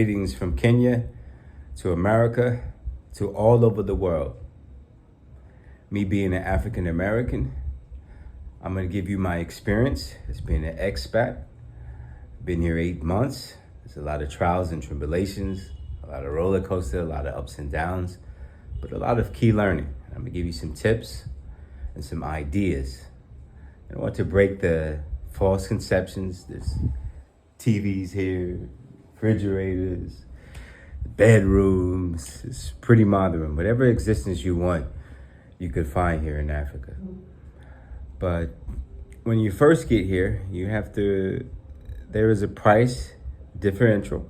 Greetings from Kenya to America to all over the world. Me being an African American, I'm going to give you my experience as being an expat. Been here 8 months. There's a lot of trials and tribulations, a lot of roller coaster, a lot of ups and downs, but a lot of key learning. I'm going to give you some tips and some ideas. And I want to break the false conceptions. There's TVs here, refrigerators, bedrooms. It's pretty modern. Whatever existence you want, you could find here in Africa. But when you first get here, there is a price differential.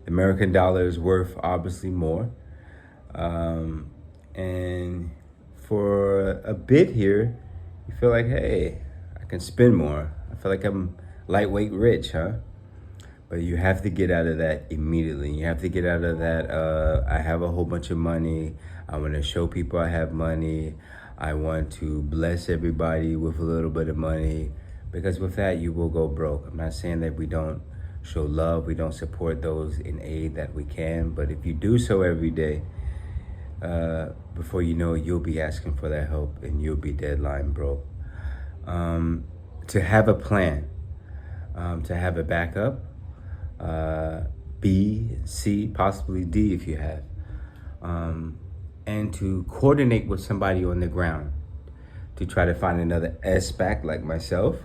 The American dollar is worth obviously more. And for a bit here, you feel like, hey, I can spend more. I feel like I'm lightweight rich, huh? But you have to get out of that immediately. You have to get out of that, I have a whole bunch of money. I want to show people I have money. I want to bless everybody with a little bit of money. Because with that, you will go broke. I'm not saying that we don't show love, we don't support those in aid that we can. But if you do so every day, before you know it, you'll be asking for that help and you'll be deadline broke. To have a plan, to have a backup, B, C, possibly D if you have, and to coordinate with somebody on the ground to try to find another SBAC like myself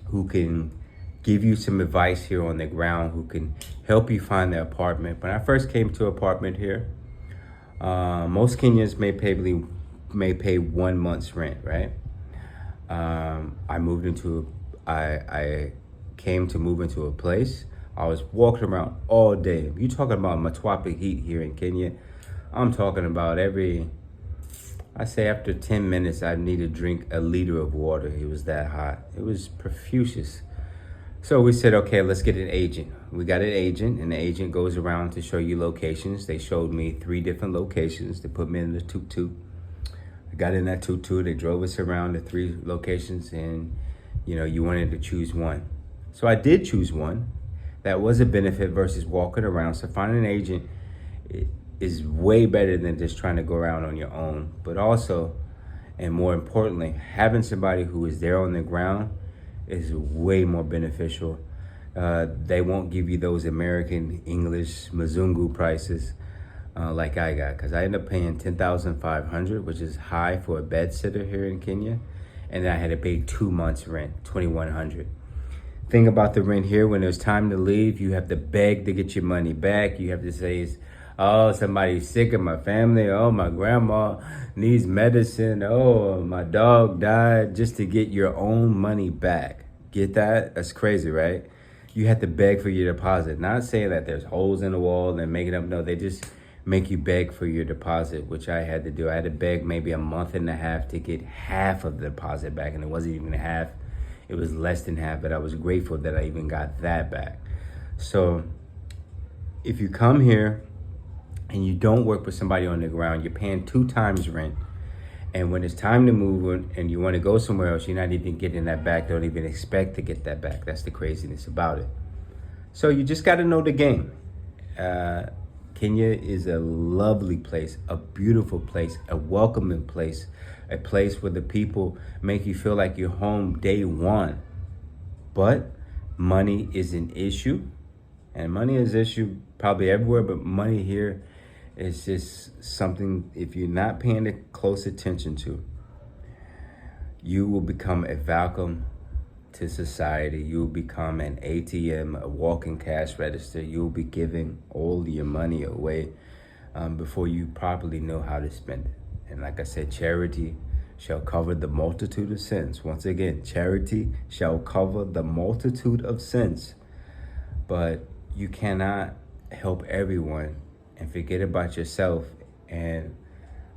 who can give you some advice here on the ground, who can help you find the apartment. When I first came to apartment here, most Kenyans may pay 1 month's rent, right? I came to move into a place. I was walking around all day. You talking about Matwapi heat here in Kenya. I'm talking about after 10 minutes, I need to drink a liter of water. It was that hot. It was profuse. So we said, okay, let's get an agent. We got an agent, and the agent goes around to show you locations. They showed me 3 different locations. They put me in the tuk-tuk. I got in that tuk-tuk. They drove us around the 3 locations, and you wanted to choose one. So I did choose one. That was a benefit versus walking around. So finding an agent is way better than just trying to go around on your own. But also, and more importantly, having somebody who is there on the ground is way more beneficial. They won't give you those American English Mzungu prices like I got, because I ended up paying $10,500, which is high for a bed sitter here in Kenya, and then I had to pay 2 months rent, $2,100. Thing about the rent here, when it's time to leave, you have to beg to get your money back. You have to say, oh, somebody's sick in my family. Oh, my grandma needs medicine. Oh, my dog died, just to get your own money back. Get that? That's crazy, right? You have to beg for your deposit. Not saying that there's holes in the wall and make it up. No, they just make you beg for your deposit, which I had to do. I had to beg maybe a month and a half to get half of the deposit back, and it wasn't even half. It was less than half, but I was grateful that I even got that back. So if you come here and you don't work with somebody on the ground, you're paying 2 times rent. And when it's time to move and you want to go somewhere else, you're not even getting that back. Don't even expect to get that back. That's the craziness about it. So you just got to know the game. Kenya is a lovely place, a beautiful place, a welcoming place, a place where the people make you feel like you're home day one. But money is an issue, and money is an issue probably everywhere, but money here is just something, if you're not paying close attention to, you will become a vacuum to society. You will become an ATM, a walking cash register. You'll be giving all your money away before you properly know how to spend it. And like I said, charity shall cover the multitude of sins. Once again, charity shall cover the multitude of sins. But you cannot help everyone and forget about yourself. And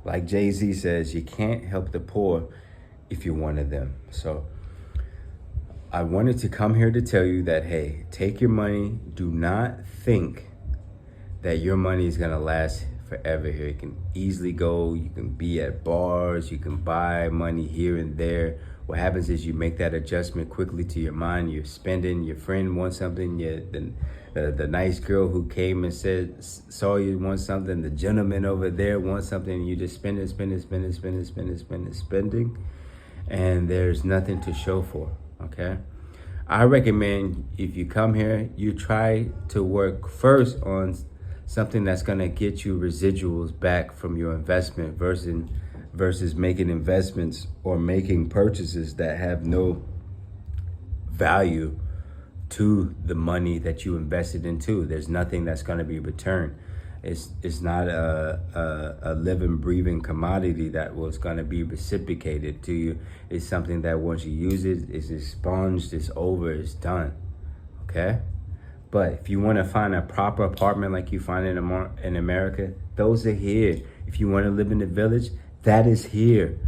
like Jay-Z says, you can't help the poor if you're one of them. So I wanted to come here to tell you that, hey, take your money. Do not think that your money is going to last forever here. You can easily go, you can be at bars, you can buy money here and there. What happens is you make that adjustment quickly to your mind. You're spending, your friend wants something, the nice girl who came and saw you want something, the gentleman over there wants something, and you just spending, and there's nothing to show for, okay? I recommend if you come here, you try to work first on something that's gonna get you residuals back from your investment versus making investments or making purchases that have no value to the money that you invested into. There's nothing that's gonna be returned. It's not a living, breathing commodity that was going to be reciprocated to you. It's something that once you use it, it's expunged, it's over, it's done. Okay? But if you want to find a proper apartment like you find in America, those are here. If you want to live in the village, that is here.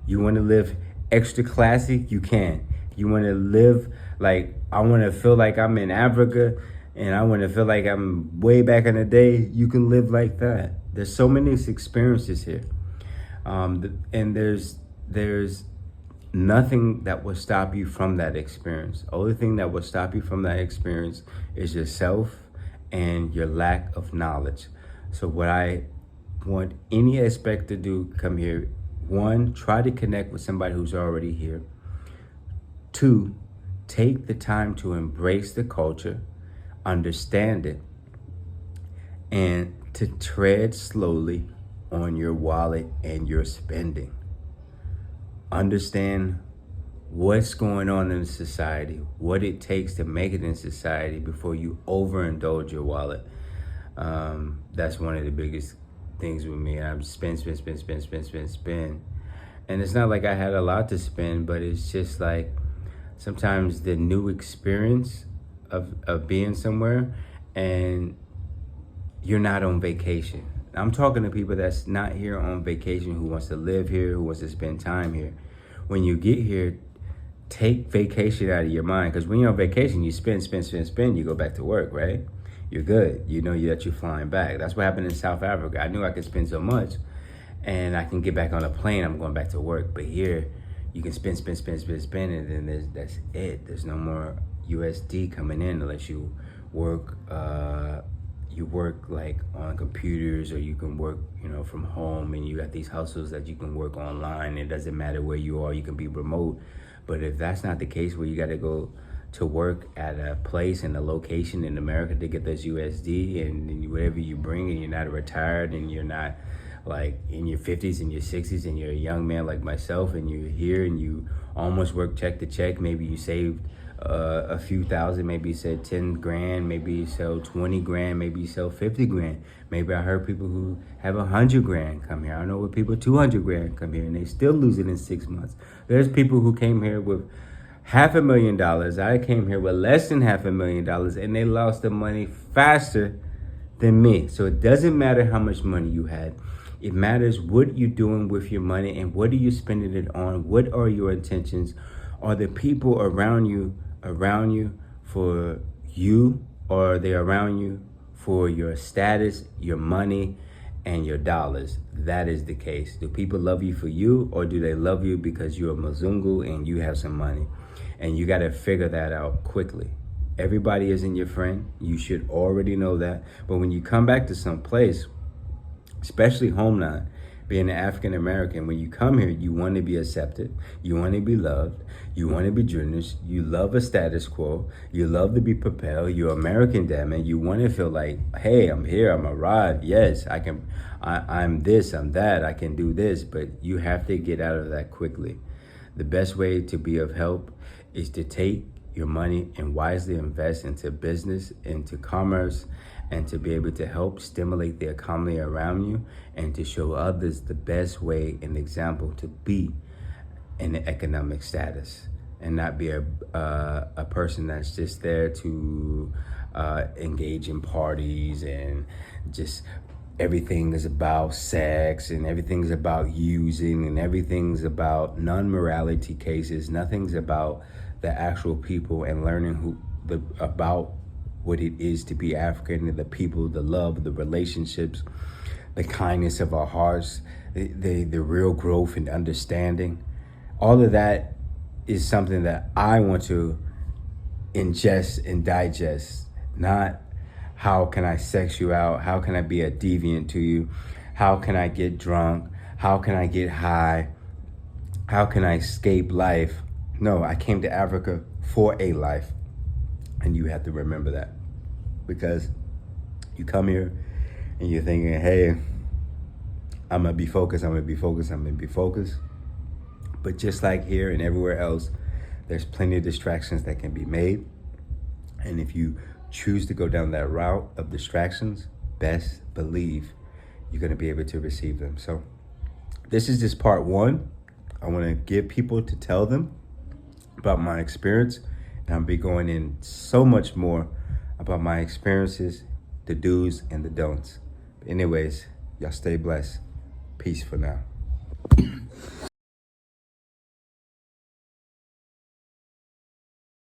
You want to live extra classy, you can. You want to live like, I want to feel like I'm in Africa, and I want to feel like I'm way back in the day, you can live like that. There's so many experiences here. And there's nothing that will stop you from that experience. The only thing that will stop you from that experience is yourself and your lack of knowledge. So what I want any aspect to do, come here. 1, try to connect with somebody who's already here. 2, take the time to embrace the culture, understand it, and to tread slowly on your wallet and your spending. Understand what's going on in society, what it takes to make it in society before you overindulge your wallet. That's one of the biggest things with me. I'm spend. And it's not like I had a lot to spend, but it's just like sometimes the new experience of being somewhere and you're not on vacation. I'm talking to people that's not here on vacation, who wants to live here, who wants to spend time here. When you get here, take vacation out of your mind, because when you're on vacation, you spend, you go back to work, right? You're good. You know that you're flying back. That's what happened in South Africa. I knew I could spend so much and I can get back on a plane, I'm going back to work. But here, you can spend, and then that's it. There's no more USD coming in unless you work like on computers, or you can work, from home, and you got these hustles that you can work online. It doesn't matter where you are, you can be remote. But if that's not the case, where you got to go to work at a place and a location in America to get this USD, and whatever you bring, and you're not retired, and you're not like in your 50s and your 60s, and you're a young man like myself, and you're here and you almost work check to check, maybe you saved a few thousand, maybe you said 10 grand, maybe you sell 20 grand, maybe you sell 50 grand. Maybe I heard people who have 100 grand come here. I know with people 200 grand come here and they still lose it in 6 months. There's people who came here with $500,000. I came here with less than $500,000 and they lost the money faster than me. So it doesn't matter how much money you had. It matters what you're doing with your money and what are you spending it on? What are your intentions? Are the people around you for you, or are they around you for your status, your money, and your dollars? That is the case. Do people love you for you, or do they love you because you're a Mzungu and you have some money? And you got to figure that out quickly. Everybody isn't your friend. You should already know that. But when you come back to some place, especially homeland, being an African American, when you come here, you want to be accepted, you want to be loved, you want to be generous, you love a status quo, you love to be propelled, you're American, damn it, you want to feel like, hey, I'm here, I'm arrived, yes, I'm this, I'm that, I can do this, but you have to get out of that quickly. The best way to be of help is to take your money and wisely invest into business, into commerce, and to be able to help stimulate the economy around you, and to show others the best way and example to be in the economic status, and not be a person that's just there to engage in parties, and just everything is about sex, and everything's about using, and everything's about non-morality cases. Nothing's about the actual people and learning about what it is to be African, and the people, the love, the relationships, the kindness of our hearts, the real growth and understanding. All of that is something that I want to ingest and digest, not how can I sex you out? How can I be a deviant to you? How can I get drunk? How can I get high? How can I escape life? No, I came to Africa for a life. And you have to remember that. Because you come here and you're thinking, hey, I'm going to be focused, I'm going to be focused, I'm going to be focused. But just like here and everywhere else, there's plenty of distractions that can be made. And if you choose to go down that route of distractions, best believe you're going to be able to receive them. So this is just part one. I want to give people to tell them about my experience. And I'll be going in so much more about my experiences, the do's and the don'ts. But anyways, y'all stay blessed. Peace for now.